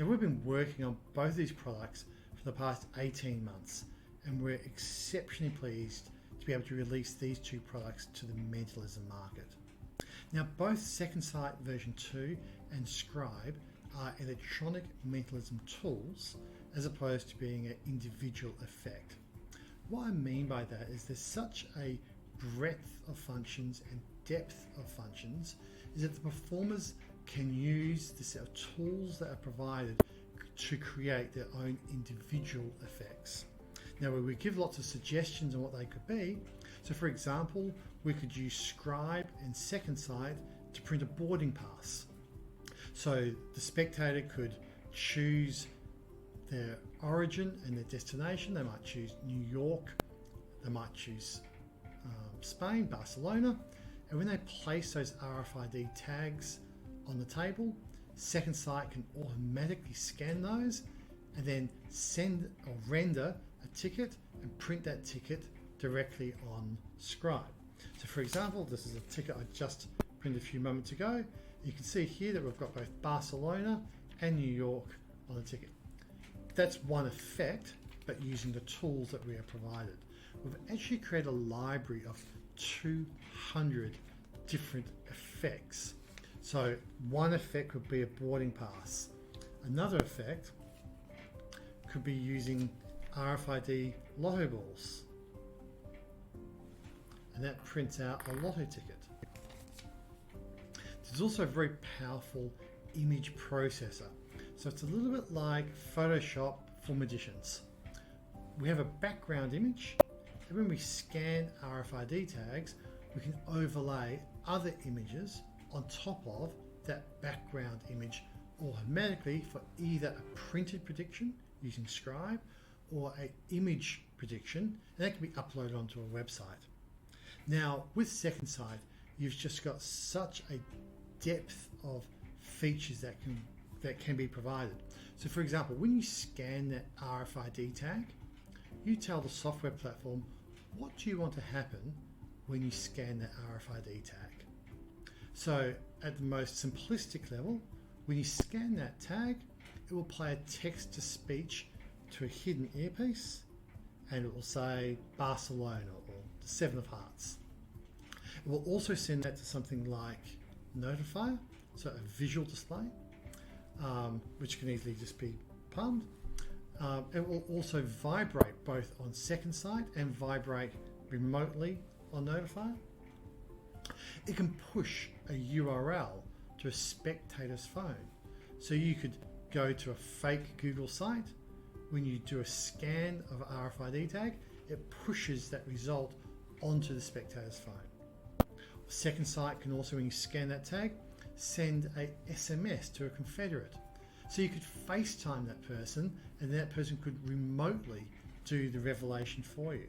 Now we've been working on both of these products for the past 18 months and we're exceptionally pleased to be able to release these two products to the mentalism market. Now both Second Sight version 2 and Scribe are electronic mentalism tools as opposed to being an individual effect. What I mean by that is there's such a breadth of functions and depth of functions is that the performers can use the set of tools that are provided to create their own individual effects. Now we give lots of suggestions on what they could be. So for example, we could use Scribe and Second Sight to print a boarding pass. So the spectator could choose their origin and their destination. They might choose New York, they might choose Spain, Barcelona, and when they place those RFID tags on the table, Second Sight can automatically scan those and then send or render a ticket and print that ticket directly on Scribe. So for example, this is a ticket I just printed a few moments ago. You can see here that we've got both Barcelona and New York on the ticket. That's one effect, but using the tools that we are provided. We've actually created a library of 200 different effects. So one effect would be a boarding pass. Another effect could be using RFID Lotto balls. And that prints out a Lotto ticket. There's also a very powerful image processor. So it's a little bit like Photoshop for magicians. We have a background image, and when we scan RFID tags, we can overlay other images on top of that background image automatically for either a printed prediction using Scribe or an image prediction, and that can be uploaded onto a website. Now with Second Sight, you've just got such a depth of features that can be provided. So for example, when you scan that RFID tag, you tell the software platform what do you want to happen when you scan that RFID tag. So at the most simplistic level, when you scan that tag, it will play a text-to-speech to a hidden earpiece, and it will say Barcelona or the Seven of Hearts. It will also send that to something like Notifier, so a visual display, which can easily just be palmed. It will also vibrate both on Second Sight and vibrate remotely on Notifier. It can push a URL to a spectator's phone. So you could go to a fake Google site. When you do a scan of an RFID tag, it pushes that result onto the spectator's phone. Second Sight can also, when you scan that tag, send a SMS to a confederate. So you could FaceTime that person and that person could remotely do the revelation for you.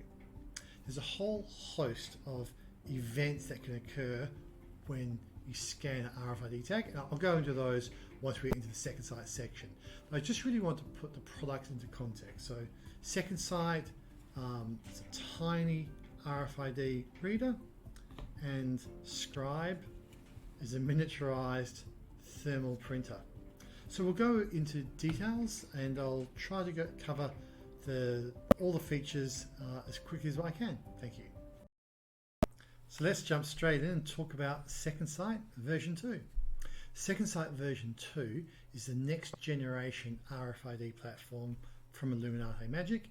There's a whole host of events that can occur when you scan an RFID tag, and I'll go into those once we get into the Second Sight section. But I just really want to put the products into context. So Second Sight, it's a tiny RFID reader, and Scribe is a miniaturized thermal printer. So we'll go into details and I'll try to cover all the features as quickly as I can. Thank you. So let's jump straight in and talk about Second Sight version 2. Second Sight version 2 is the next generation RFID platform from Illuminati Magic,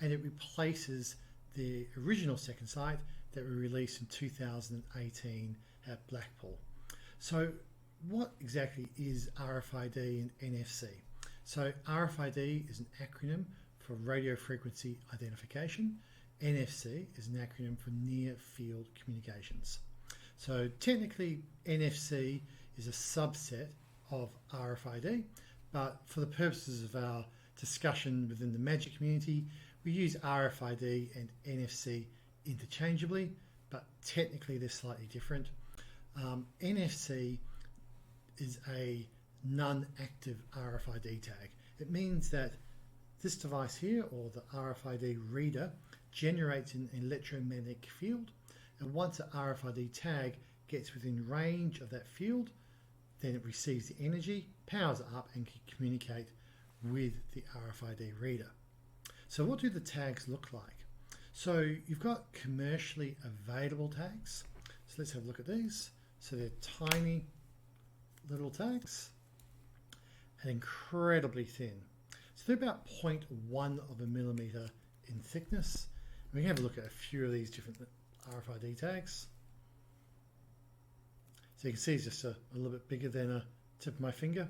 and it replaces the original Second Sight that we released in 2018 at Blackpool. So what exactly is RFID and NFC? So RFID is an acronym for radio frequency identification. NFC is an acronym for near field communications. So technically NFC is a subset of RFID, but for the purposes of our discussion within the Magic community, we use RFID and NFC interchangeably, but technically they're slightly different. NFC is a non-active RFID tag. It means that this device here, or the RFID reader, generates an electromagnetic field, and once an RFID tag gets within range of that field, then it receives the energy, powers it up, and can communicate with the RFID reader. So what do the tags look like? So you've got commercially available tags. So let's have a look at these. So they're tiny little tags and incredibly thin. So they're about 0.1 of a millimeter in thickness. And we can have a look at a few of these different RFID tags. So you can see it's just a little bit bigger than a tip of my finger.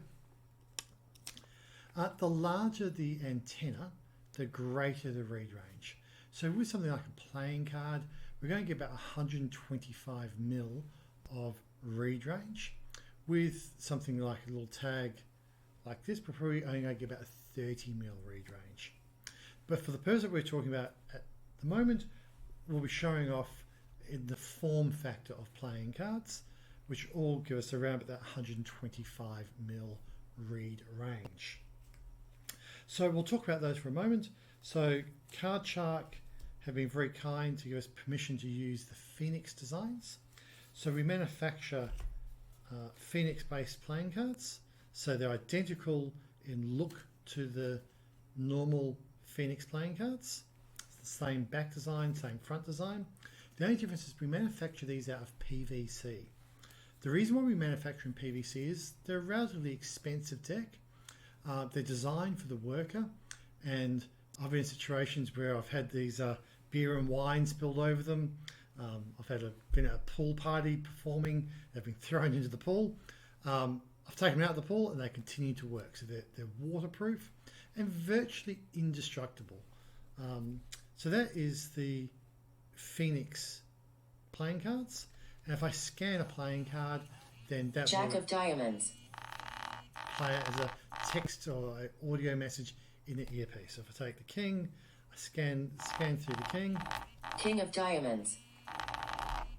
The larger the antenna, the greater the read range. So with something like a playing card, we're going to get about 125 mil of read range. With something like a little tag like this, we're probably only going to get about a 30 mil read range. But for the purpose that we're talking about at the moment, we'll be showing off in the form factor of playing cards, which all give us around about that 125 mil read range. So we'll talk about those for a moment. So Card Shark have been very kind to give us permission to use the Phoenix designs. So we manufacture Phoenix-based playing cards. So they're identical in look to the normal Phoenix playing cards. It's the same back design, same front design. The only difference is we manufacture these out of PVC. The reason why we manufacture in PVC is they're relatively expensive tech. They're designed for the worker, and I've been in situations where I've had these beer and wine spilled over them. I've been at a pool party performing. They've been thrown into the pool. I've taken them out of the pool and they continue to work. So they're waterproof and virtually indestructible. So that is the Phoenix playing cards. And if I scan a playing card, then that Jack of Diamonds play it as a text or an audio message in the earpiece. So if I take the king, I scan through the king. King of Diamonds.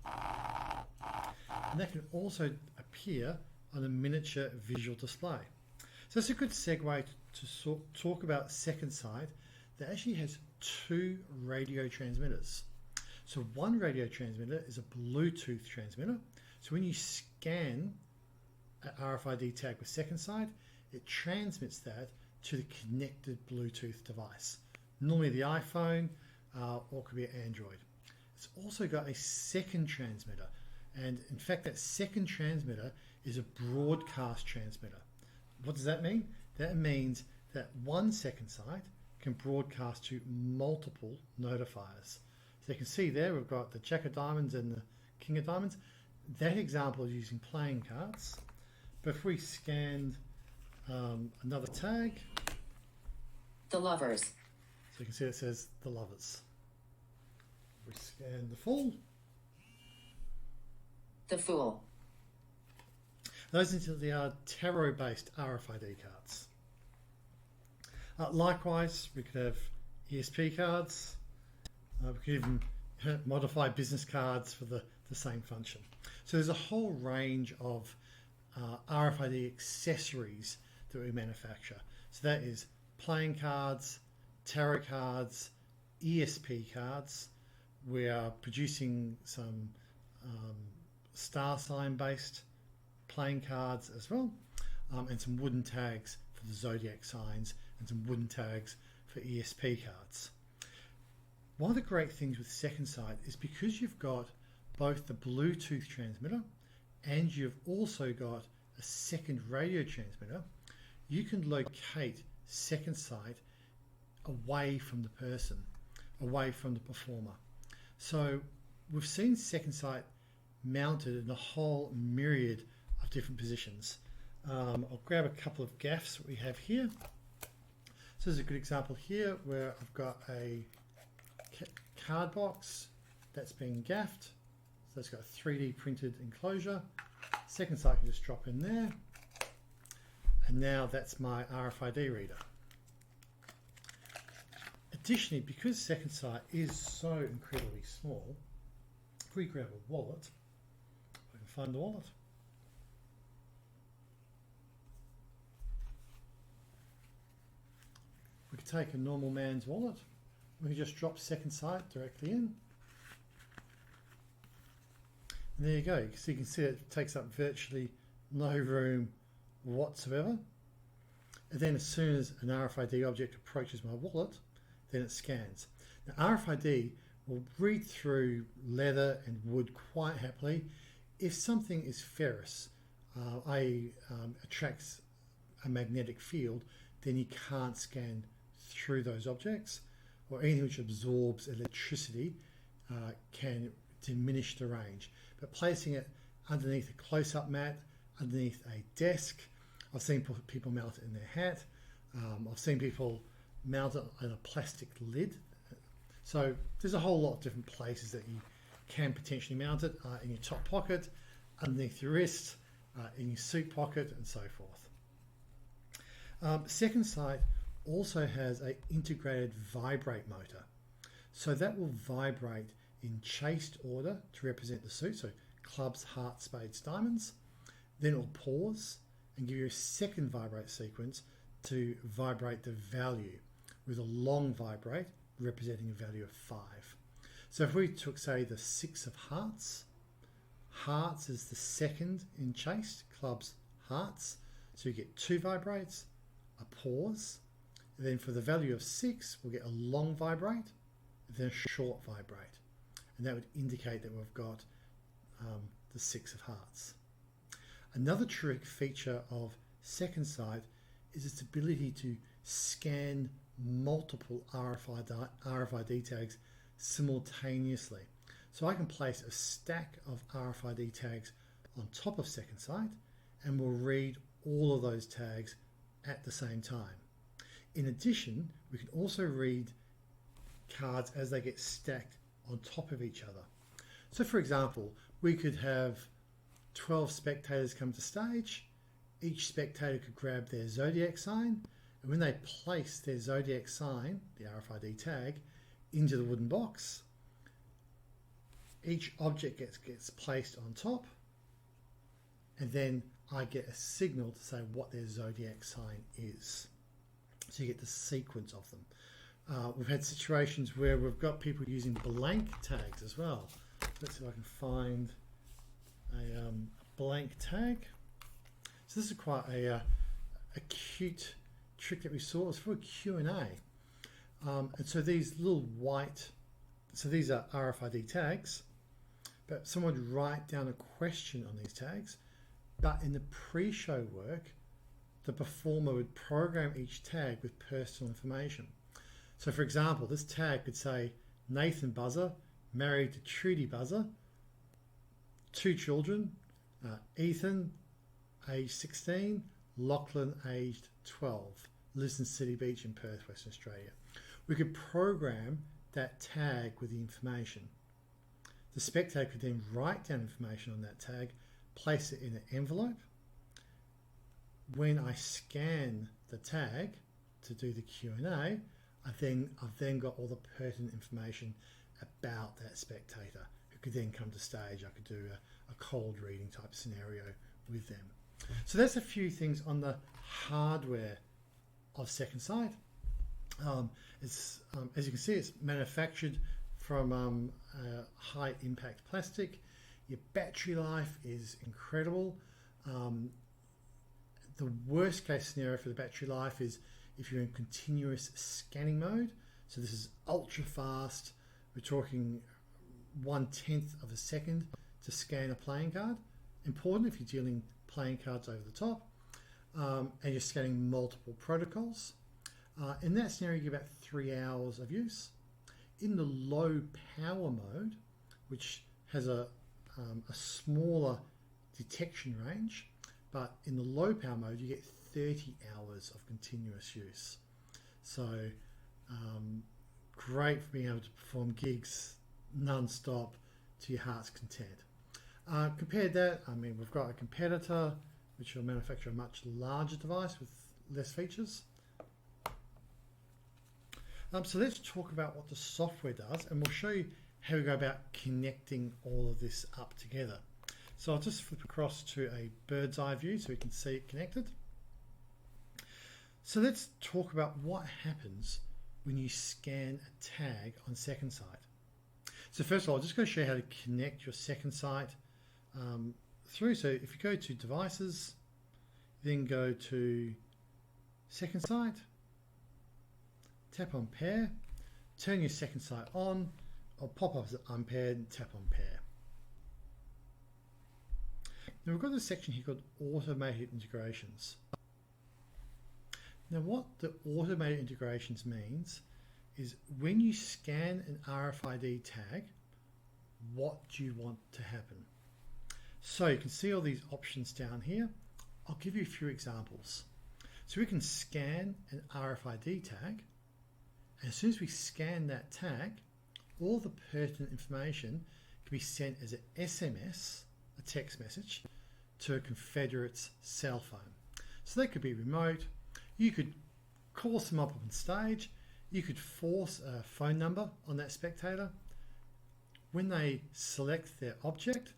And that can also appear on a miniature visual display. So that's a good segue to talk about Second Sight that actually has two radio transmitters. So one radio transmitter is a Bluetooth transmitter. So when you scan an RFID tag with Second Sight, it transmits that to the connected Bluetooth device. Normally the iPhone or it could be an Android. It's also got a second transmitter. And in fact, that second transmitter is a broadcast transmitter. What does that mean? That means that one Second Sight can broadcast to multiple notifiers. So you can see there we've got the Jack of Diamonds and the King of Diamonds. That example is using playing cards. But if we scanned another tag, The Lovers. so you can see it says The Lovers. We scan the Fool. The Fool. Those into the tarot-based RFID cards. Likewise, we could have ESP cards. We could even modify business cards for the same function. So there's a whole range of RFID accessories that we manufacture. So that is playing cards, tarot cards, ESP cards. We are producing some star sign based playing cards as well, and some wooden tags for the zodiac signs and some wooden tags for ESP cards. One of the great things with Second Sight is because you've got both the Bluetooth transmitter and you've also got a second radio transmitter, you can locate Second Sight away from the person, away from the performer. So we've seen Second Sight mounted in a whole myriad of different positions. I'll grab a couple of gaffs that we have here. So there's a good example here where I've got a card box that's been gaffed. So it's got a 3D printed enclosure. Second Sight can just drop in there. And now that's my RFID reader. Additionally, because Second Sight is so incredibly small, if we grab a wallet, I can find the wallet. We can take a normal man's wallet. We can just drop Second Sight directly in. And there you go. So you can see it takes up virtually no room whatsoever. and then as soon as an RFID object approaches my wallet, then it scans. Now RFID will read through leather and wood quite happily. If something is ferrous, attracts a magnetic field, then you can't scan through those objects, or anything which absorbs electricity can diminish the range. But placing it underneath a close-up mat, underneath a desk, I've seen people mount it in their hat, I've seen people mount it on a plastic lid. So there's a whole lot of different places that you can potentially mount it, in your top pocket, underneath your wrist, in your suit pocket, and so forth. Second Sight also has an integrated vibrate motor. So that will vibrate in chased order to represent the suit, so clubs, hearts, spades, diamonds. Then it will pause and give you a second vibrate sequence to vibrate the value, with a long vibrate representing a value of 5. So if we took, say, the 6 of hearts, hearts is the second in chased, clubs, hearts, so you get 2 vibrates, a pause, and then for the value of 6 we'll get a long vibrate, then a short vibrate, and that would indicate that we've got the 6 of hearts. Another terrific feature of Second Sight is its ability to scan multiple RFID tags simultaneously. So I can place a stack of RFID tags on top of Second Sight and will read all of those tags at the same time. In addition, we can also read cards as they get stacked on top of each other. So for example, we could have 12 spectators come to stage. Each spectator could grab their zodiac sign, and when they place their zodiac sign, the RFID tag, into the wooden box, each object gets placed on top, and then I get a signal to say what their zodiac sign is. So you get the sequence of them. We've had situations where we've got people using blank tags as well. Let's see if I can find a blank tag. So this is quite a cute trick that we saw. It's for a Q&A. And so these little white, so these are RFID tags, but someone would write down a question on these tags, but in the pre-show work, the performer would program each tag with personal information. So for example, this tag could say, Nathan Buzzer, married to Trudy Buzzer, 2 children, Ethan, aged 16, Lachlan, aged 12, lives in City Beach in Perth, Western Australia. We could program that tag with the information. The spectator could then write down information on that tag, place it in an envelope. When I scan the tag to do the Q&A, I've then got all the pertinent information about that spectator, who could then come to stage. I could do a cold reading type scenario with them. So that's a few things on the hardware of Second Sight. As you can see, it's manufactured from high impact plastic. Your battery life is incredible. The worst case scenario for the battery life is if you're in continuous scanning mode. So this is ultra fast. We're talking 1/10 of a second to scan a playing card. Important if you're dealing playing cards over the top, and you're scanning multiple protocols. In that scenario, you get about 3 hours of use. In the low power mode, which has a smaller detection range, but in the low power mode, you get 30 hours of continuous use. So great for being able to perform gigs non-stop to your heart's content. Compared that, I mean, we've got a competitor which will manufacture a much larger device with less features. So let's talk about what the software does, and we'll show you how we go about connecting all of this up together. So I'll just flip across to a bird's eye view so we can see it connected. So let's talk about what happens when you scan a tag on Second Sight. So first of all, I'm just going to show you how to connect your Second Sight through. So if you go to Devices, then go to second sight, tap on pair, turn your second sight on, or pop up as unpaired and tap on pair. Now we've got this section here called automated integrations. Now what the automated integrations means is when you scan an RFID tag, what do you want to happen? So you can see all these options down here. I'll give you a few examples. So we can scan an RFID tag, and as soon as we scan that tag, all the pertinent information can be sent as an SMS, a text message, to a Confederate's cell phone. So that could be remote. You could call someone up on stage. You could force a phone number on that spectator. When they select their object,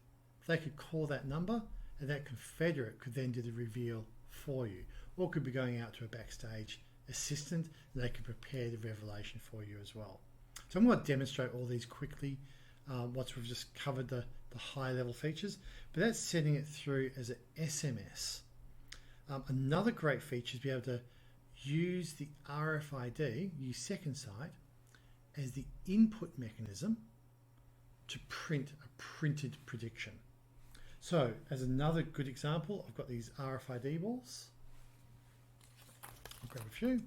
they could call that number, and that Confederate could then do the reveal for you, or could be going out to a backstage assistant, and they could prepare the revelation for you as well. So I'm going to demonstrate all these quickly once we've just covered the high level features, but that's sending it through as an SMS. Another great feature is to be able to use the RFID, use second sight, as the input mechanism to print a printed prediction. So as another good example, I've got these RFID balls. I'll grab a few.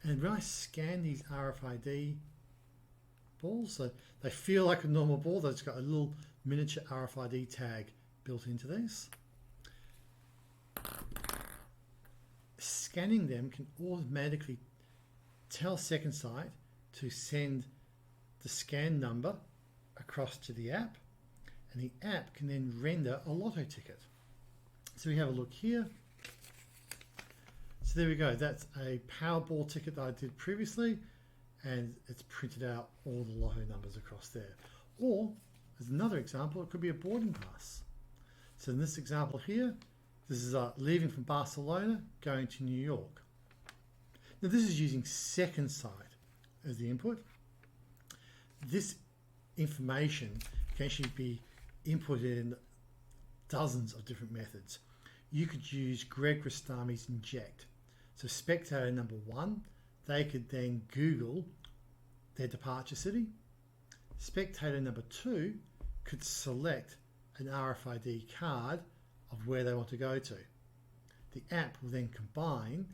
And when I scan these RFID balls, so they feel like a normal ball, that's got a little miniature RFID tag built into these. Scanning them can automatically tell second sight to send the scan number across to the app, and the app can then render a lotto ticket. So we have a look here. So there we go, that's a Powerball ticket that I did previously, and it's printed out all the lotto numbers across there. Or, as another example, it could be a boarding pass. So in this example here, this is leaving from Barcelona, going to New York. Now this is using second sight as the input. This information can actually be inputted in dozens of different methods. You could use Greg Rastami's inject. So spectator number 1, they could then Google their departure city. Spectator number 2 could select an RFID card of where they want to go to. The app will then combine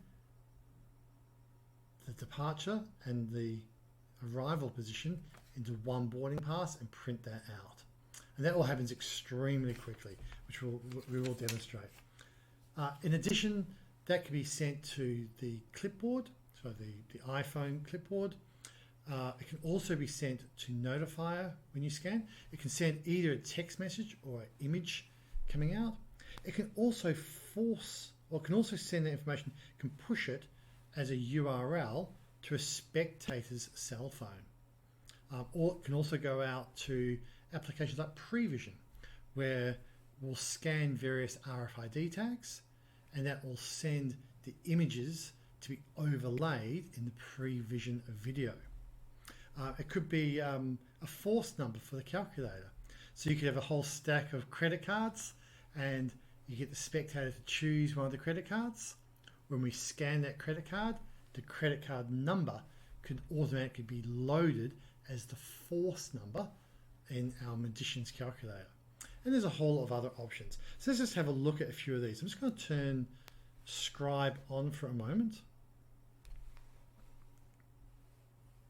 the departure and the arrival position into one boarding pass and print that out. And that all happens extremely quickly, which we will demonstrate. In addition, that can be sent to the clipboard, so the iPhone clipboard. It can also be sent to Notifier when you scan. It can send either a text message or an image coming out. It can also send that information, can push it as a URL to a spectator's cell phone. Or it can also go out to applications like Prevision, where we'll scan various RFID tags, and that will send the images to be overlaid in the Prevision video. It could be a force number for the calculator. So you could have a whole stack of credit cards, and you get the spectator to choose one of the credit cards. When we scan that credit card, the credit card number could automatically be loaded as the force number in our magician's calculator. And there's a whole lot of other options. So let's just have a look at a few of these. I'm just going to turn Scribe on for a moment.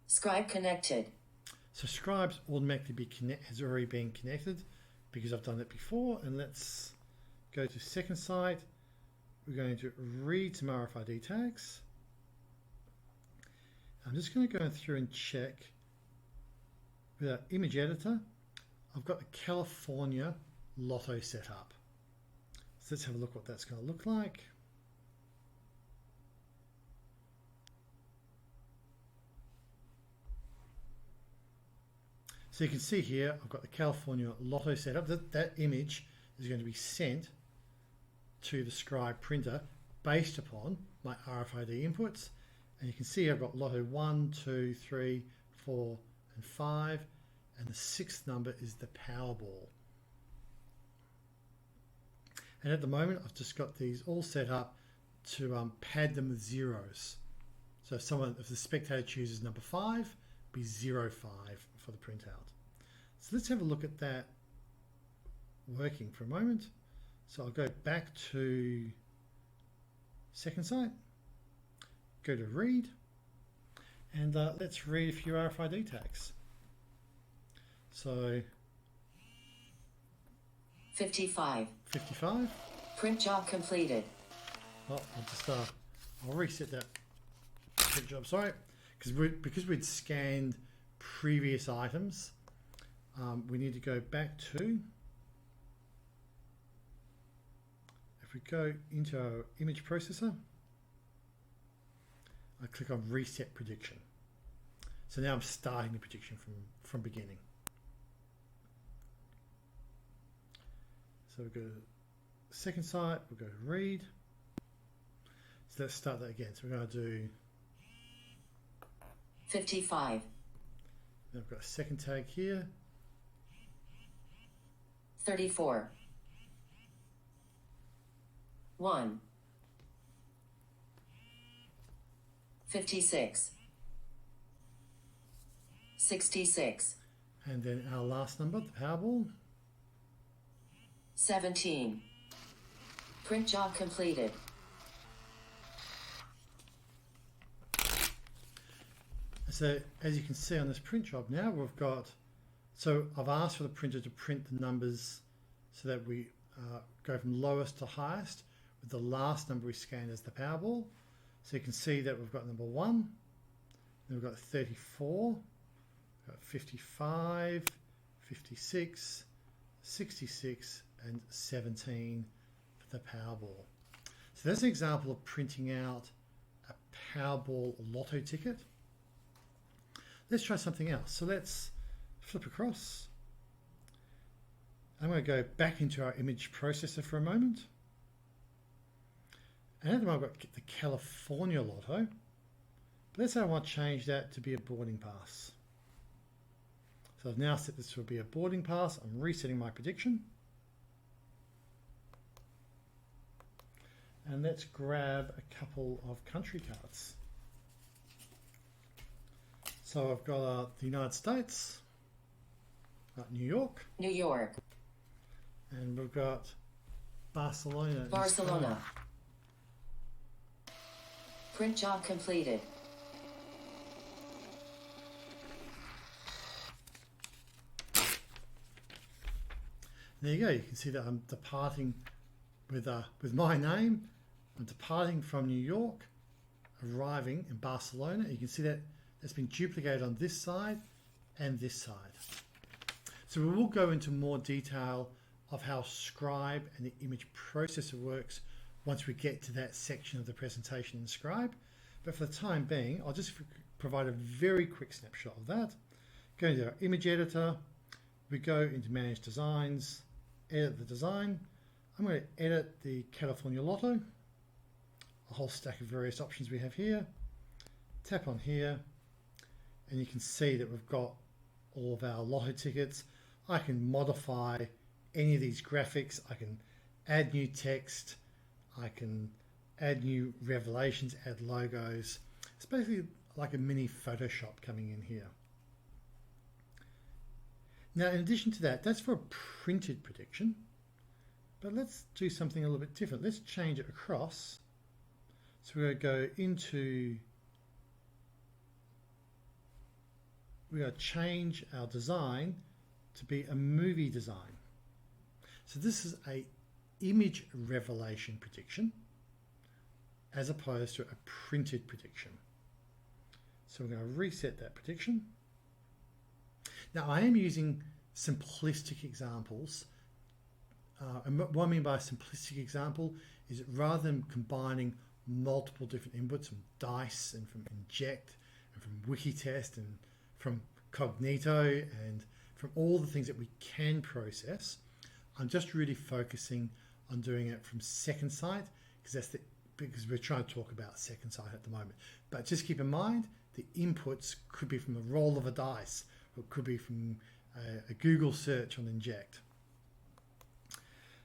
Scribe connected. So Scribe's automatically has already been connected because I've done it before. And let's go to second sight. We're going to read some RFID tags. I'm just going to go through and check with our image editor. I've got the California Lotto set up. So let's have a look what that's going to look like. So you can see here, I've got the California Lotto set up. That image is going to be sent to the Scribe printer based upon my RFID inputs. And you can see I've got Lotto 1, 2, 3, 4, and 5. And the 6th number is the Powerball. And at the moment, I've just got these all set up to pad them with zeros. So if the spectator chooses number 5, be 05 for the printout. So let's have a look at that working for a moment. So I'll go back to second sight, go to read, and let's read a few RFID tags. So 55. 55. Print job completed. Oh, I'll just I'll reset that print job. Sorry, because we'd scanned previous items, we need to go back to. If we go into our image processor, I click on Reset Prediction. So now I'm starting the prediction from beginning. So we'll go to second sight, we'll go to read. So let's start that again. So we're going to do 55. Then I've got a second tag here. 34. 1. 56. 66. And then our last number, the Powerball. 17. Print job completed. So as you can see on this print job now, we've got, so I've asked for the printer to print the numbers so that we go from lowest to highest with the last number we scanned as the Powerball. So you can see that we've got number 1, then we've got 34, we've got 55, 56, 66, and 17 for the Powerball. So that's an example of printing out a Powerball Lotto ticket. Let's try something else. So let's flip across. I'm going to go back into our image processor for a moment. And at the moment I've got the California Lotto. But let's say I want to change that to be a boarding pass. So I've now set this to be a boarding pass. I'm resetting my prediction. And let's grab a couple of country cards. So I've got the United States, New York. New York. And we've got Barcelona. Barcelona. Print job completed. There you go. You can see that I'm departing with my name. I'm departing from New York, arriving in Barcelona. You can see that it's been duplicated on this side and this side. So we will go into more detail of how Scribe and the image processor works once we get to that section of the presentation in Scribe. But for the time being, I'll just provide a very quick snapshot of that. Go into our image editor, we go into Manage Designs, edit the design. I'm going to edit the California Lotto, a whole stack of various options we have here. Tap on here, and you can see that we've got all of our Lotto tickets. I can modify any of these graphics. I can add new text. I can add new revelations, add logos. It's basically like a mini Photoshop coming in here. Now, in addition to that, that's for a printed prediction, but let's do something a little bit different. Let's change it across. So we're going to go into, we're going to change our design to be a movie design. So this is a image revelation prediction as opposed to a printed prediction. So we're going to reset that prediction. Now I am using simplistic examples. And what I mean by a simplistic example is that rather than combining multiple different inputs from DICE and from Inject and from Wikitest and from Cognito and from all the things that we can process, I'm just really focusing on doing it from second sight because we're trying to talk about second sight at the moment. But just keep in mind the inputs could be from a roll of a dice, or it could be from a Google search on Inject.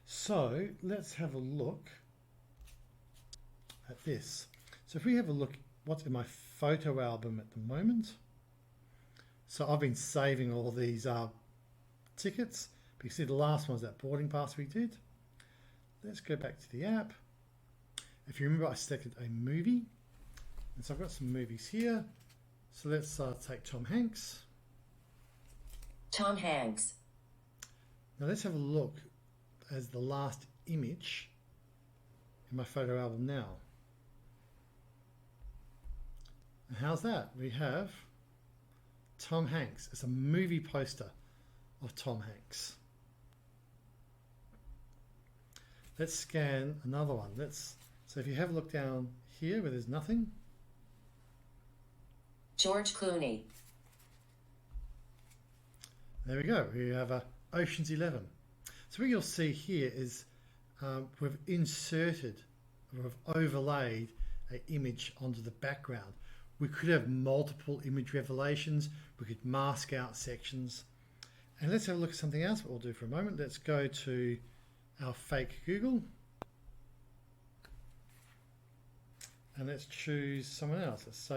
So let's have a look at this. So if we have a look what's in my photo album at the moment. So I've been saving all these tickets. But you see the last one's that boarding pass we did. Let's go back to the app. If you remember, I selected a movie. And so I've got some movies here. So let's take Tom Hanks. Tom Hanks. Now let's have a look as the last image in my photo album now. And how's that? We have Tom Hanks. It's a movie poster of Tom Hanks. Let's scan another one. So if you have a look down here where there's nothing. George Clooney. There we go. We have Ocean's 11. So what you'll see here is we've inserted, we've overlaid an image onto the background. We could have multiple image revelations. We could mask out sections. And let's have a look at something else, what we'll do for a moment. Let's go to our fake Google. And let's choose someone else. Let's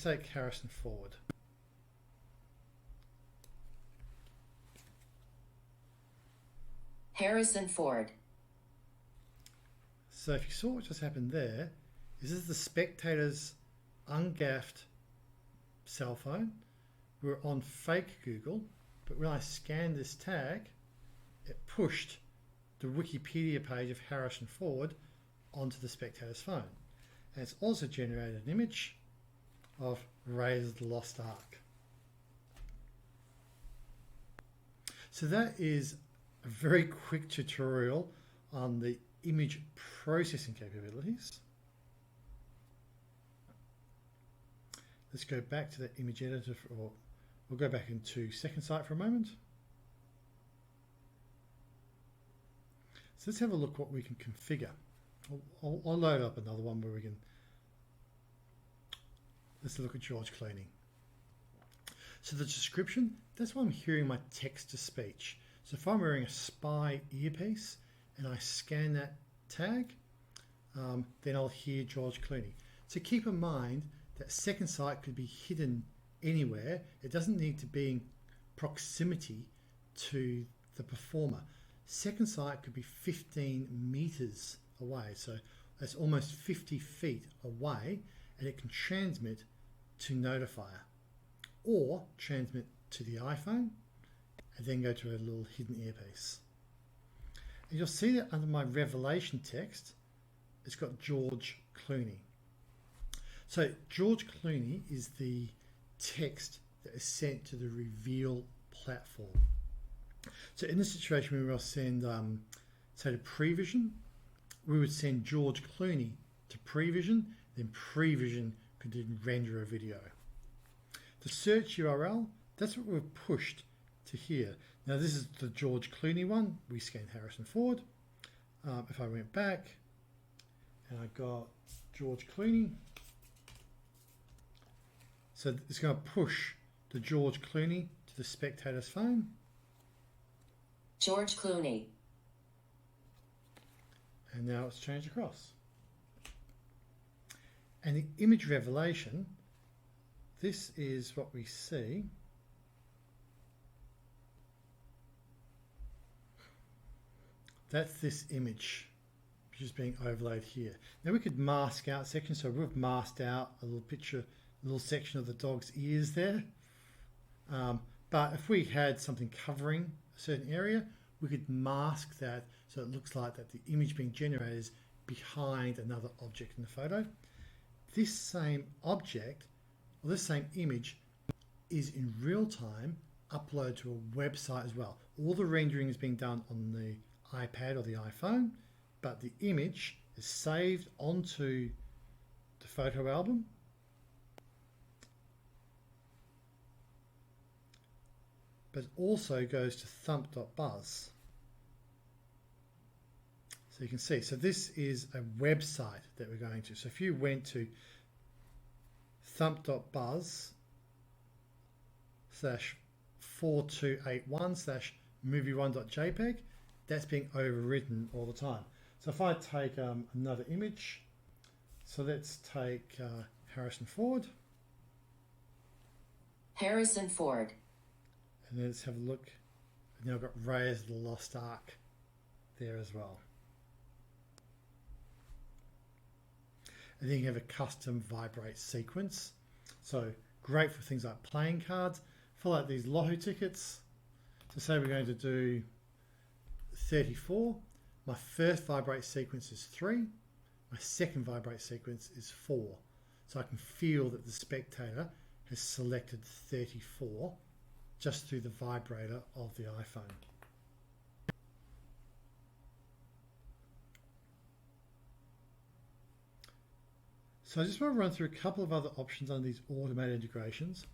take Harrison Ford. Harrison Ford. So if you saw what just happened there, this is the spectator's ungaffed cell phone. We're on fake Google, but when I scanned this tag, it pushed the Wikipedia page of Harrison Ford onto the spectator's phone. And it's also generated an image of Raiders of the Lost Ark. So that is a very quick tutorial on the image processing capabilities. Let's go back to that image editor, or we'll go back into Second Sight for a moment. So let's have a look what we can configure. I'll load up another one where we can. Let's look at George Clooney. So the description, that's why I'm hearing my text to speech. So if I'm wearing a spy earpiece and I scan that tag, then I'll hear George Clooney. So keep in mind that Second Sight could be hidden anywhere. It doesn't need to be in proximity to the performer. Second Sight could be 15 meters away. So that's almost 50 feet away, and it can transmit to Notifier or transmit to the iPhone and then go to a little hidden earpiece. And you'll see that under my revelation text, it's got George Clooney. So George Clooney is the text that is sent to the reveal platform. So in this situation, we will send, say to Prevision, we would send George Clooney to Prevision, then Prevision could then render a video. The search URL, that's what we've pushed to here. Now this is the George Clooney one. We scanned Harrison Ford. If I went back and I got George Clooney, so it's going to push the George Clooney to the spectator's phone. George Clooney. And now it's changed across. And the image revelation, this is what we see. That's this image which is being overlaid here. Now we could mask out sections, so we've masked out a little picture, a little section of the dog's ears there. But if we had something covering a certain area, we could mask that so it looks like that the image being generated is behind another object in the photo. This same object, or this same image, is in real time uploaded to a website as well. All the rendering is being done on the iPad or the iPhone, but the image is saved onto the photo album. But it also goes to thump.buzz. So you can see, so this is a website that we're going to. So if you went to thump.buzz /4281/movie1.jpg, that's being overwritten all the time. So if I take another image, so let's take Harrison Ford. Harrison Ford. And then let's have a look. And now I've got Raiders of the Lost Ark there as well. And then you have a custom vibrate sequence. So great for things like playing cards. Fill out these Lotto tickets. So say we're going to do 34. My first vibrate sequence is 3. My second vibrate sequence is 4. So I can feel that the spectator has selected 34 just through the vibrator of the iPhone. So I just want to run through a couple of other options on these automated integrations.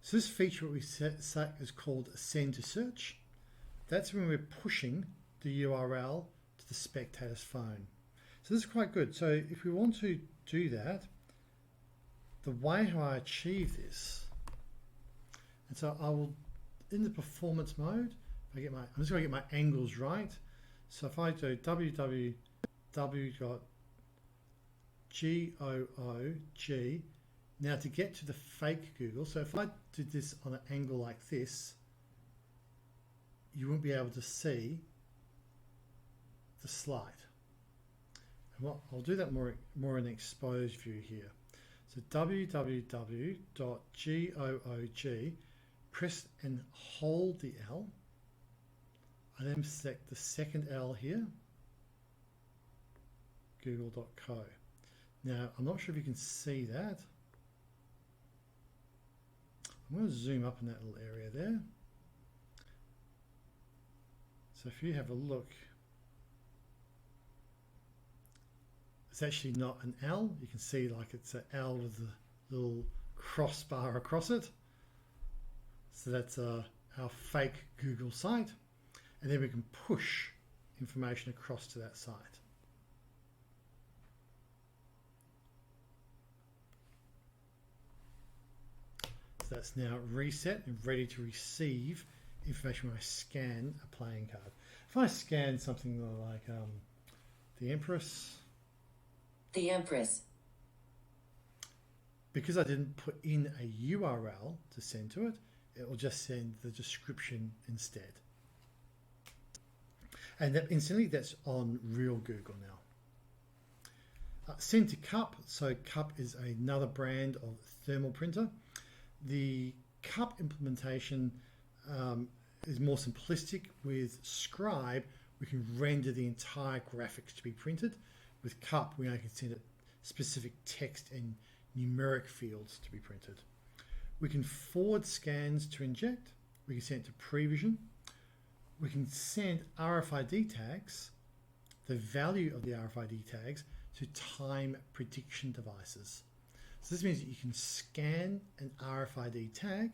So this feature what we set is called send to search. That's when we're pushing the URL to the spectator's phone. So this is quite good. So if we want to do that, the way how I achieve this, and so I will, in the performance mode, I'm just going to get my angles right. So if I do www.goog, now to get to the fake Google, so if I did this on an angle like this, you won't be able to see the slide. And what I'll do that more in an exposed view here. So www.goog, press and hold the L. I then select the second L here, google.co. Now, I'm not sure if you can see that. I'm going to zoom up in that little area there. So if you have a look, it's actually not an L. You can see like it's an L with a little crossbar across it. So that's our fake Google site. And then we can push information across to that site. So that's now reset and ready to receive information when I scan a playing card. If I scan something like the Empress. The Empress. Because I didn't put in a URL to send to it, it will just send the description instead. And that instantly that's on real Google now. Send to Cup. So Cup is another brand of thermal printer. The Cup implementation is more simplistic. With Scribe, we can render the entire graphics to be printed. With Cup, we only can send it specific text and numeric fields to be printed. We can forward scans to inject. We can send it to Prevision. We can send RFID tags, the value of the RFID tags, to time prediction devices. So this means that you can scan an RFID tag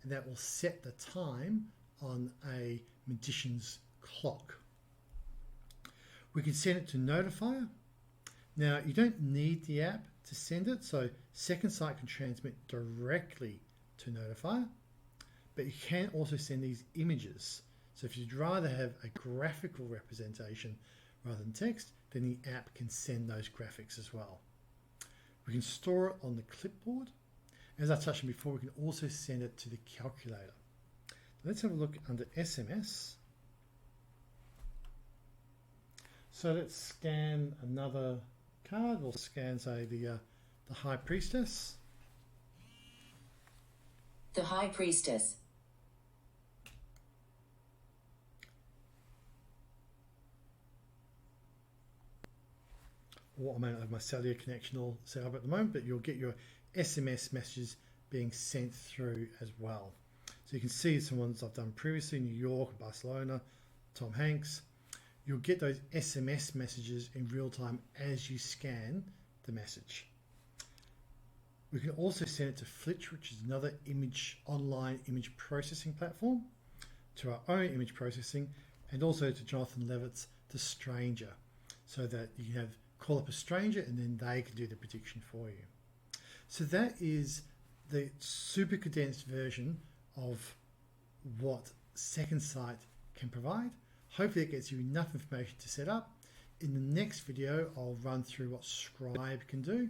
and that will set the time on a magician's clock. We can send it to Notifier. Now you don't need the app to send it, so Second Sight can transmit directly to Notifier, but you can also send these images. So if you'd rather have a graphical representation rather than text, then the app can send those graphics as well. We can store it on the clipboard. As I touched on before, we can also send it to the calculator. Let's have a look under SMS. So let's scan another card. We'll scan, say, the High Priestess. The High Priestess. Or I may not have my cellular connection all set up at the moment, but you'll get your SMS messages being sent through as well. So you can see some ones I've done previously, New York, Barcelona, Tom Hanks. You'll get those SMS messages in real time as you scan the message. We can also send it to Flitch, which is another online image processing platform, to our own image processing, and also to Jonathan Levitt's The Stranger, so that you can call up a stranger and then they can do the prediction for you. So that is the super condensed version of what Second Sight can provide. Hopefully it gets you enough information to set up. In the next video, I'll run through what Scribe can do,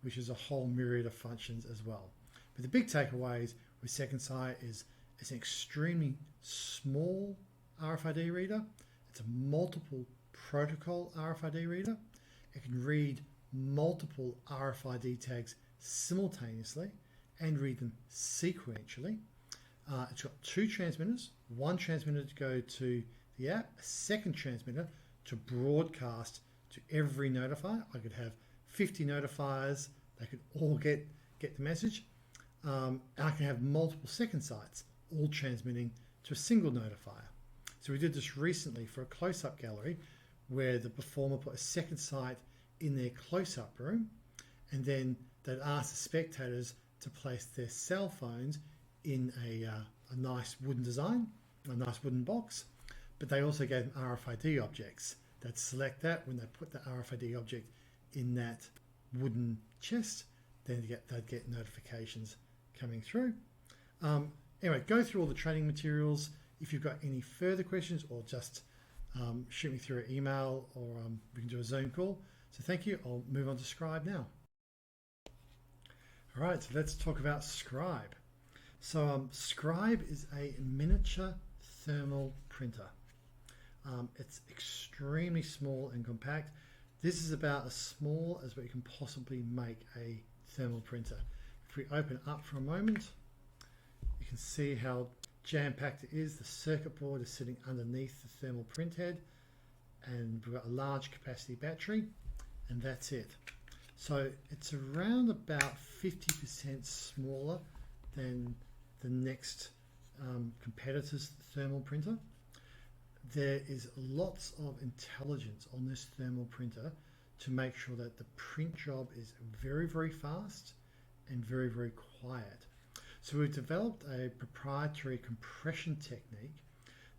which is a whole myriad of functions as well. But the big takeaways with Second Sight is it's an extremely small RFID reader. It's a multiple protocol RFID reader. It can read multiple RFID tags simultaneously and read them sequentially. It's got two transmitters, one transmitter to go to the app, a second transmitter to broadcast to every notifier. I could have 50 notifiers, they could all get the message. And I can have multiple second sights, all transmitting to a single notifier. So we did this recently for a close-up gallery where the performer put a second sight in their close-up room, and then they'd ask the spectators to place their cell phones in a nice wooden design, a nice wooden box, but they also gave them RFID objects. They'd select that. When they put the RFID object in that wooden chest, then they'd get notifications coming through. Anyway, go through all the training materials. If you've got any further questions, or just shoot me through an email, or we can do a Zoom call. So thank you. I'll move on to Scribe now. All right, so let's talk about Scribe. So Scribe is a miniature thermal printer. It's extremely small and compact. This is about as small as what you can possibly make a thermal printer. If we open it up for a moment, you can see how jam-packed it is. The circuit board is sitting underneath the thermal print head, and we've got a large capacity battery, and that's it. So it's around about 50% smaller than the next competitor's thermal printer. There is lots of intelligence on this thermal printer to make sure that the print job is very, very fast and very, very quiet. So we've developed a proprietary compression technique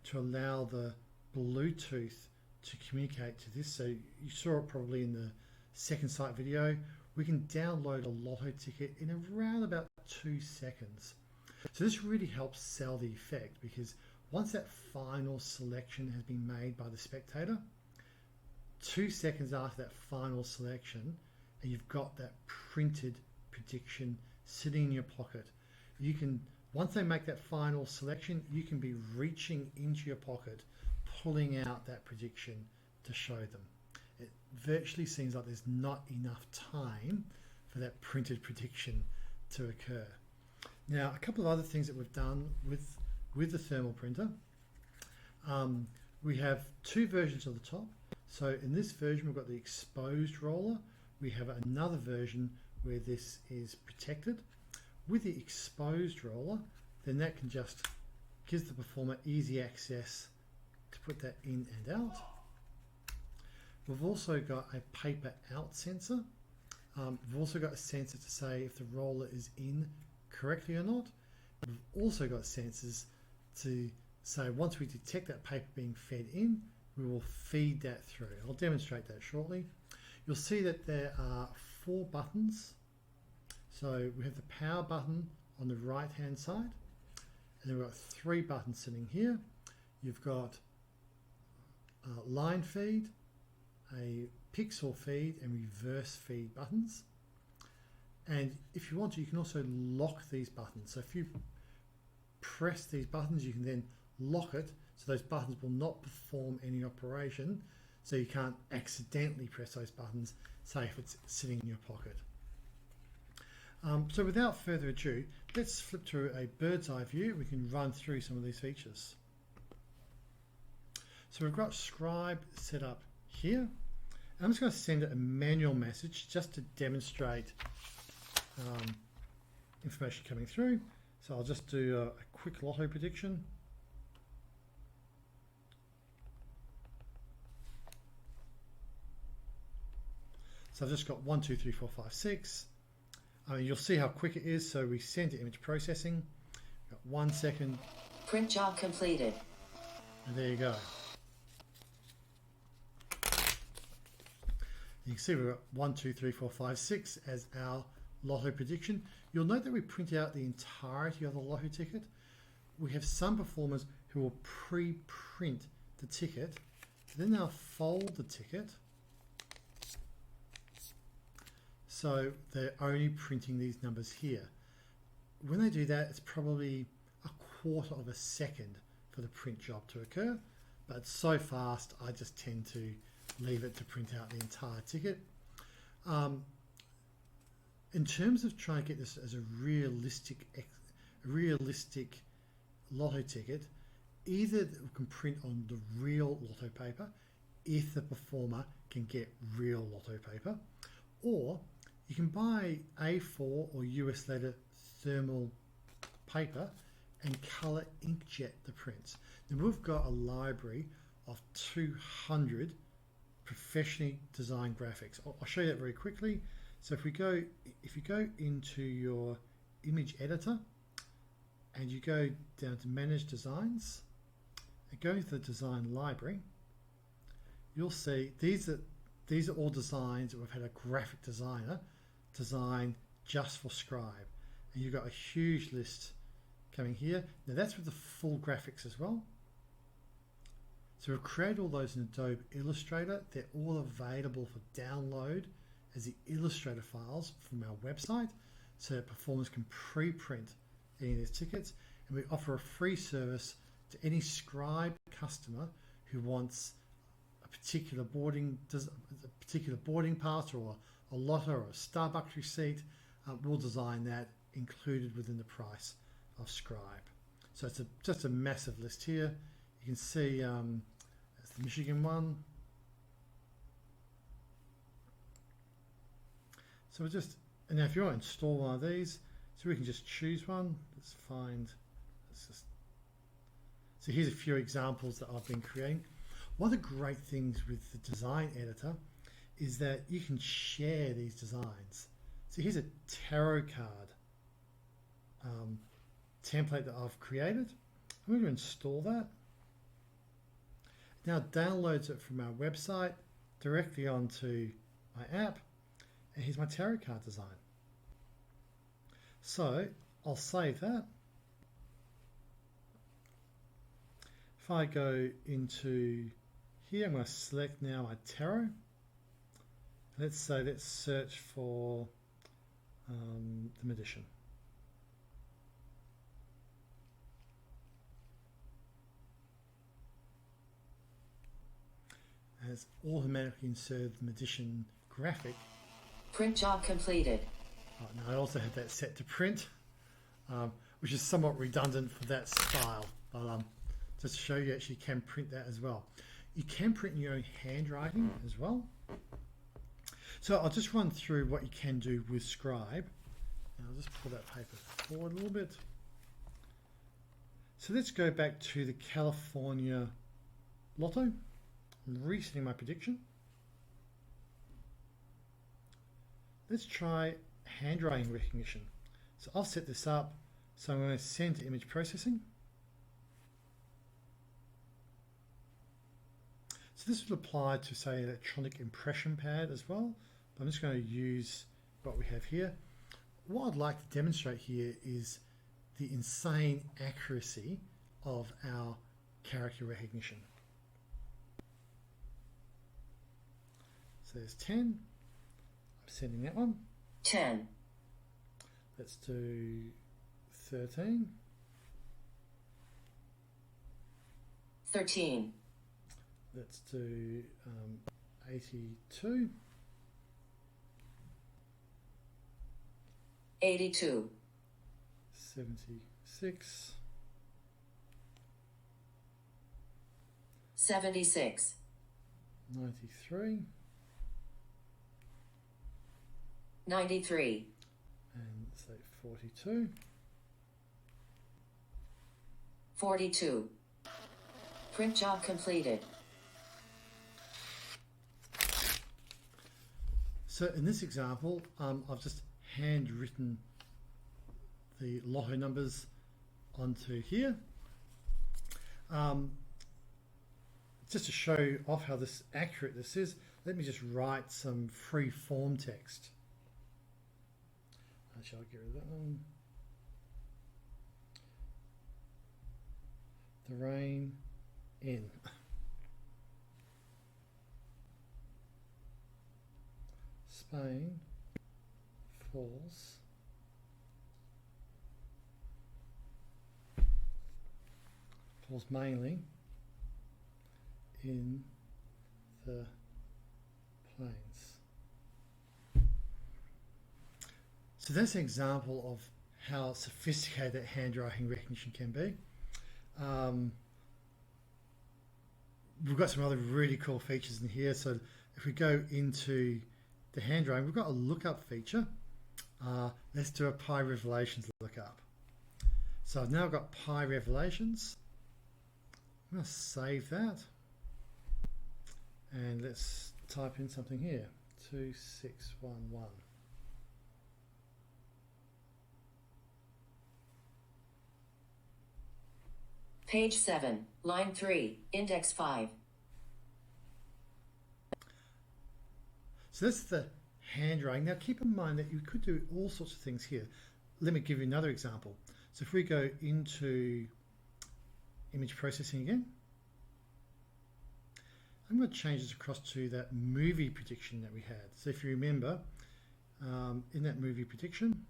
to allow the Bluetooth to communicate to this. So you saw it probably in the Second Sight video. We can download a Lotto ticket in around about 2 seconds. So this really helps sell the effect, because once that final selection has been made by the spectator, 2 seconds after that final selection, and you've got that printed prediction sitting in your pocket. You can, once they make that final selection, you can be reaching into your pocket, pulling out that prediction to show them. It virtually seems like there's not enough time for that printed prediction to occur. Now, a couple of other things that we've done with the thermal printer. We have two versions of the top. So in this version, we've got the exposed roller. We have another version where this is protected. With the exposed roller, then that can just gives the performer easy access to put that in and out. We've also got a paper out sensor. We've also got a sensor to say if the roller is in correctly or not. We've also got sensors to say once we detect that paper being fed in, we will feed that through. I'll demonstrate that shortly. You'll see that there are 4 buttons. So we have the power button on the right hand side, and then we've got 3 buttons sitting here. You've got line feed, a pixel feed, and reverse feed buttons. And if you want to, you can also lock these buttons. So if you press these buttons, you can then lock it, so those buttons will not perform any operation, so you can't accidentally press those buttons, say if it's sitting in your pocket. So without further ado, let's flip to a bird's eye view. We can run through some of these features. So we've got Scribe set up here. I'm just going to send it a manual message just to demonstrate information coming through. So I'll just do a quick Lotto prediction. So I've just got 1, 2, 3, 4, 5, 6. You'll see how quick it is. So we send to image processing. Got 1 second. Print job completed. And there you go. You can see we've got 1, 2, 3, 4, 5, 6 as our Lotto prediction. You'll note that we print out the entirety of the Lotto ticket. We have some performers who will pre-print the ticket, then they'll fold the ticket so they're only printing these numbers here. When they do that, it's probably a quarter of a second for the print job to occur, but it's so fast I just tend to leave it to print out the entire ticket. In terms of trying to get this as a realistic lotto ticket, either we can print on the real lotto paper if the performer can get real lotto paper, or you can buy A4 or US letter thermal paper and colour inkjet the prints. Now we've got a library of 200 professionally designed graphics. I'll show you that very quickly. So if you go into your image editor and you go down to Manage Designs and go into the Design Library, you'll see these are all designs that we've had a graphic designer design just for Scribe. And you've got a huge list coming here. Now that's with the full graphics as well. So we've created all those in Adobe Illustrator. They're all available for download as the Illustrator files from our website, so that performers can pre-print any of these tickets. And we offer a free service to any Scribe customer who wants a particular boarding pass or a Lotto or a Starbucks receipt. We'll design that included within the price of Scribe. So it's just a massive list here. You can see that's the Michigan one. So and now if you want to install one of these, so we can just choose one. So here's a few examples that I've been creating. One of the great things with the design editor is that you can share these designs. So here's a tarot card template that I've created. I'm going to install that. Now it downloads it from our website directly onto my app, and here's my tarot card design. So I'll save that. If I go into here, I'm going to select now my tarot. Let's search for the Magician. And it's automatically inserted the Magician graphic. Print job completed. Oh, now I also have that set to print, which is somewhat redundant for that style, but just to show you actually can print that as well. You can print in your own handwriting as well. So I'll just run through what you can do with Scribe. And I'll just pull that paper forward a little bit. So let's go back to the California Lotto. I'm resetting my prediction. Let's try handwriting recognition. So I'll set this up. So I'm going to send to image processing. So this will apply to, say, electronic impression pad as well. But I'm just going to use what we have here. What I'd like to demonstrate here is the insane accuracy of our character recognition. So there's 10. I'm sending that one. 10. Let's do 13. 13. Let's do 82. 82. 76. 76. 93. 93. And say 42. 42. Print job completed. So in this example, I've just handwritten the Lotto numbers onto here. Just to show off how accurate this is, let me just write some free form text. Shall I get rid of that one? The rain in. plane falls mainly in the planes. So that's an example of how sophisticated handwriting recognition can be. We've got some other really cool features in here. So if we go into the handwriting, we've got a lookup feature. Let's do a Pi Revelations lookup. So I've now got Pi Revelations. I'm going to save that. And let's type in something here, 2611. Page 7, line 3, index 5. So that's the handwriting. Now keep in mind that you could do all sorts of things here. Let me give you another example. So if we go into image processing again, I'm going to change this across to that movie prediction that we had. So if you remember, in that movie prediction,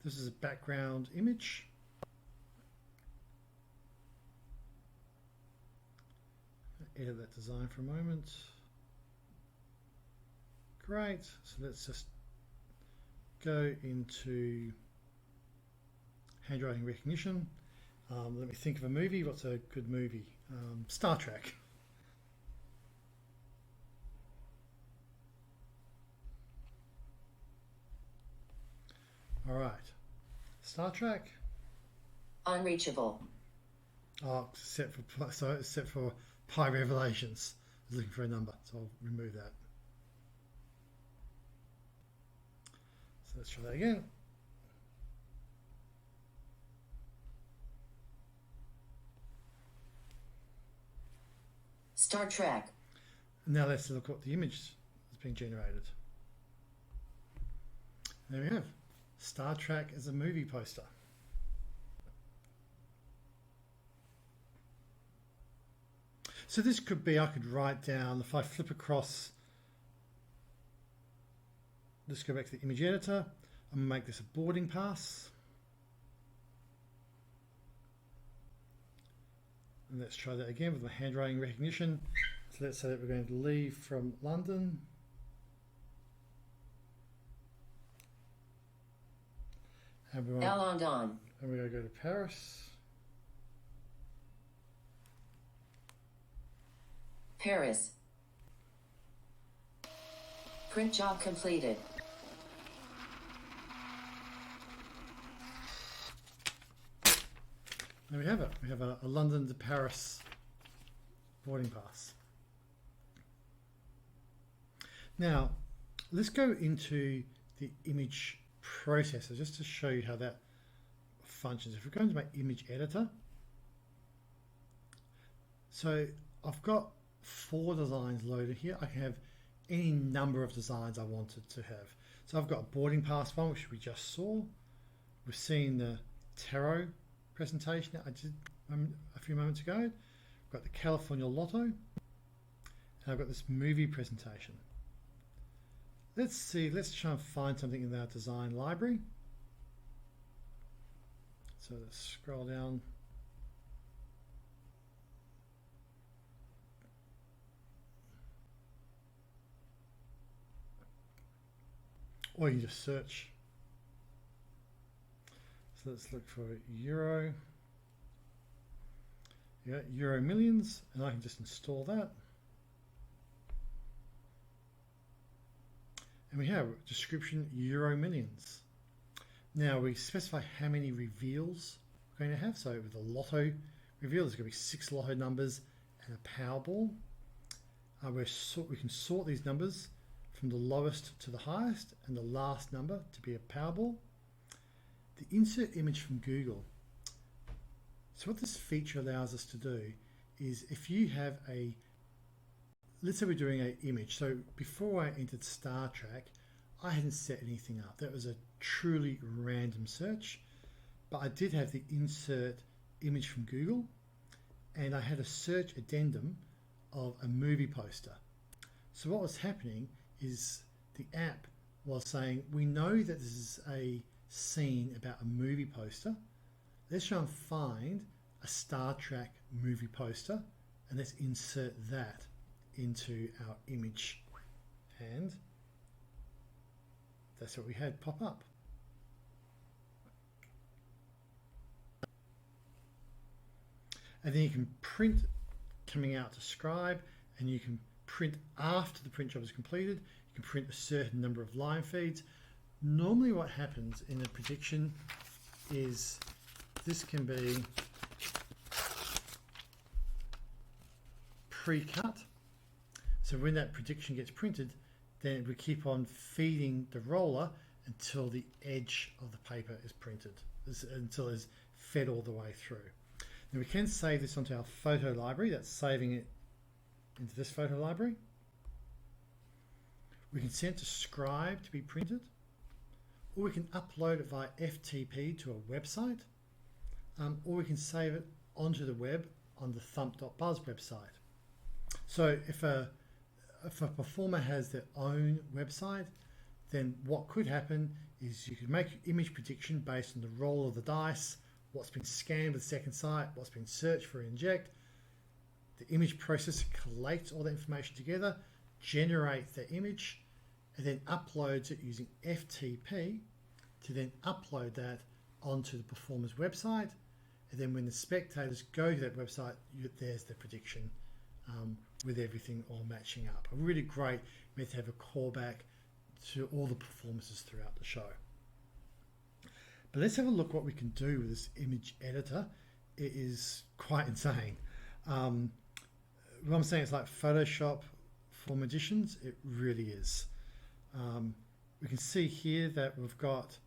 this is a background image. Edit that design for a moment. Great. So let's just go into handwriting recognition. Let me think of a movie. What's a good movie? Star Trek. All right. Star Trek. Unreachable. Oh, set for Pi Revelations. I was looking for a number, so I'll remove that. So let's try that again. Star Trek. Now let's look what the image is being generated. There we have Star Trek as a movie poster. So this could be, I could write down, if I flip across, let's go back to the image editor, I'm going to make this a boarding pass. And let's try that again with my handwriting recognition. So let's say that we're going to leave from London. And we're going to go to Paris. Paris. Print job completed. There we have it. We have a London to Paris boarding pass. Now, let's go into the image processor just to show you how that functions. If we go into my image editor, so I've got 4 designs loaded here. I can have any number of designs I wanted to have. So I've got a boarding pass one, which we just saw. We've seen the tarot presentation that I did a few moments ago. I've got the California Lotto, and I've got this movie presentation. Let's try and find something in our design library. So let's scroll down. Or you just search. So let's look for Euro. Yeah, Euro Millions, and I can just install that. And we have description Euro Millions. Now we specify how many reveals we're going to have. So with the Lotto reveal, there's going to be 6 Lotto numbers and a Powerball. We can sort these numbers from the lowest to the highest, and the last number to be a Powerball. The insert image from Google. So what this feature allows us to do is, if you have let's say we're doing an image. So before I entered Star Trek, I hadn't set anything up. That was a truly random search, but I did have the insert image from Google, and I had a search addendum of a movie poster. So what was happening is the app was saying, we know that this is a scene about a movie poster. Let's try and find a Star Trek movie poster and let's insert that into our image. And that's what we had pop up. And then you can print coming out to Scribe, and you can print after the print job is completed. You can print a certain number of line feeds. Normally what happens in a prediction is this can be pre-cut. So when that prediction gets printed, then we keep on feeding the roller until the edge of the paper is printed, until it's fed all the way through. Now we can save this onto our photo library. That's saving it into this photo library. We can send it to Scribe to be printed, or we can upload it via FTP to a website, or we can save it onto the web on the thump.buzz website. So if a performer has their own website, then what could happen is you could make image prediction based on the roll of the dice, what's been scanned with second sight, what's been searched for inject. The image processor collates all the information together, generates the image, and then uploads it using FTP to then upload that onto the performer's website. And then when the spectators go to that website, there's the prediction with everything all matching up. A really great method to have a callback to all the performances throughout the show. But let's have a look what we can do with this image editor. It is quite insane. What I'm saying is like Photoshop for magicians. It really is. We can see here that we've got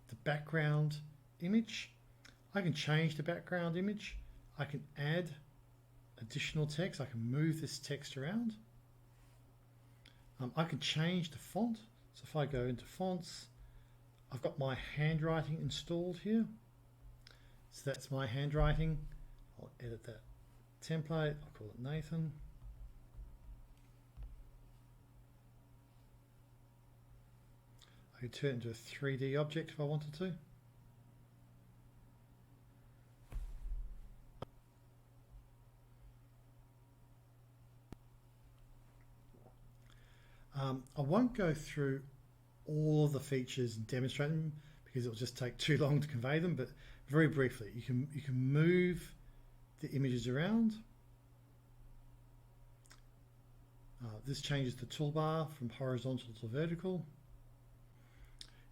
the background image. I can change the background image. I can add additional text. I can move this text around. I can change the font. So if I go into fonts, I've got my handwriting installed here. So that's my handwriting. I'll edit that template. I'll call it Nathan. I could turn it into a 3D object if I wanted to. I won't go through all of the features and demonstrate them because it will just take too long to convey them, but very briefly, you can move the images around. This changes the toolbar from horizontal to vertical.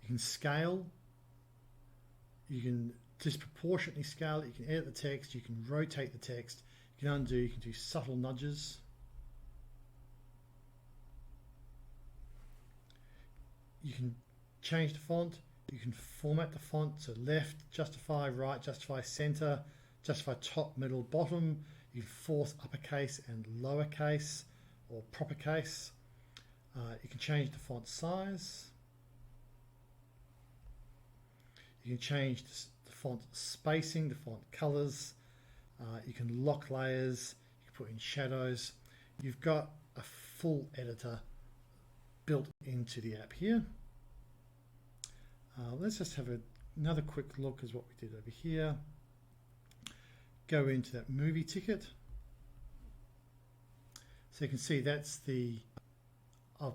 You can scale. You can disproportionately scale it. You can edit the text. You can rotate the text. You can undo. You can do subtle nudges. You can change the font. You can format the font, so left, justify, right, justify, center, justify top, middle, bottom. You can force uppercase and lowercase or proper case. You can change the font size. You can change the font spacing, the font colors. You can lock layers. You can put in shadows. You've got a full editor built into the app here. Let's just have another quick look at what we did over here. Go into that movie ticket. So you can see that's I've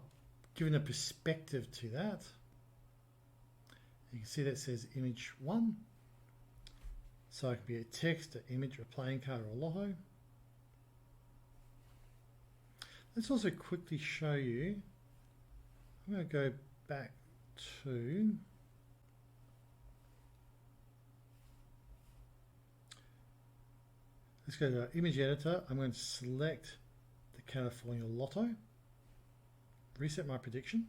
given a perspective to that. You can see that says image 1. So it can be a text, an image, a playing card, or a lotto. Let's also quickly show you. I'm going to go back to let's go to our image editor. I'm going to select the California Lotto, reset my prediction.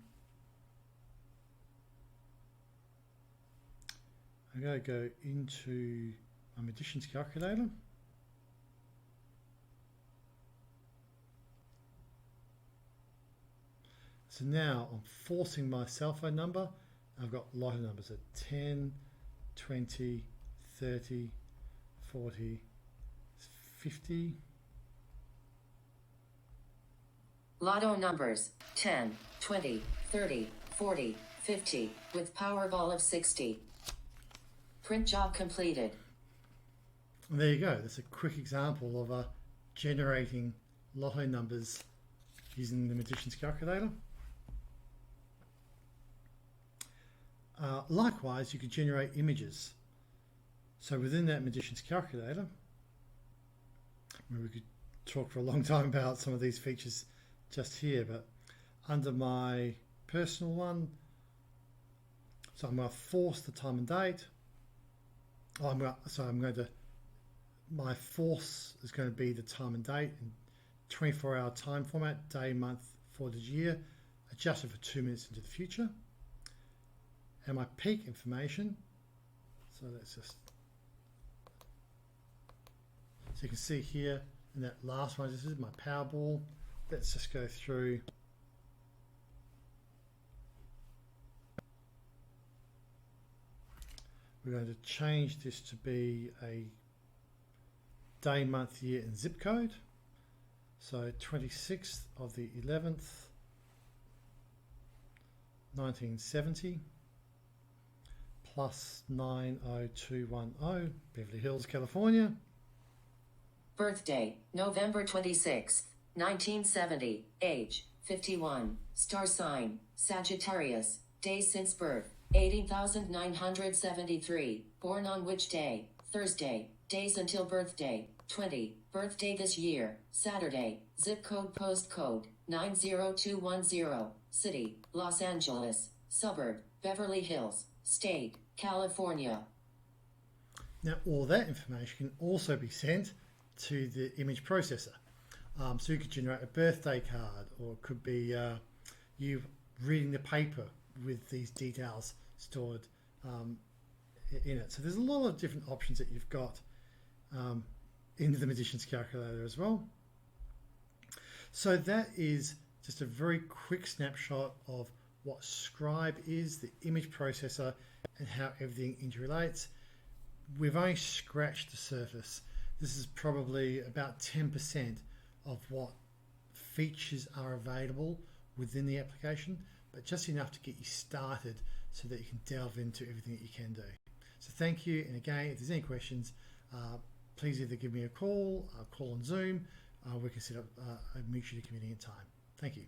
I'm going to go into my magician's calculator. So now I'm forcing my cell phone number. I've got lotto numbers at 10, 20, 30, 40, 50. Lotto numbers 10, 20, 30, 40, 50, with Powerball of 60. Print job completed. And there you go. That's a quick example of generating Lotto numbers using the Magician's Calculator. Likewise, you could generate images. So within that Magician's Calculator, we could talk for a long time about some of these features just here, but under my personal one, so I'm going to force the time and date. My force is going to be the time and date in 24-hour time format, day, month, 4-digit year, adjusted for 2 minutes into the future. And my peak information, so you can see here in that last one, this is my Powerball. Let's just go through. We're going to change this to be a day, month, year and zip code. So 26th of the 11th, 1970 plus 90210, Beverly Hills, California. Birthday, November 26, 1970. Age, 51. Star sign, Sagittarius. Days since birth, 18,973. Born on which day? Thursday. Days until birthday, 20. Birthday this year, Saturday. Zip code postcode, 90210. City, Los Angeles. Suburb, Beverly Hills. State, California. Now all that information can also be sent to the image processor. So you could generate a birthday card, or it could be you reading the paper with these details stored in it. So there's a lot of different options that you've got in the Magician's Calculator as well. So that is just a very quick snapshot of what Scribe is, the image processor, and how everything interrelates. We've only scratched the surface. This is probably about 10% of what features are available within the application, but just enough to get you started so that you can delve into everything that you can do. So thank you, and again, if there's any questions, please either give me a call on Zoom, we can set up a mutually convenient time. Thank you.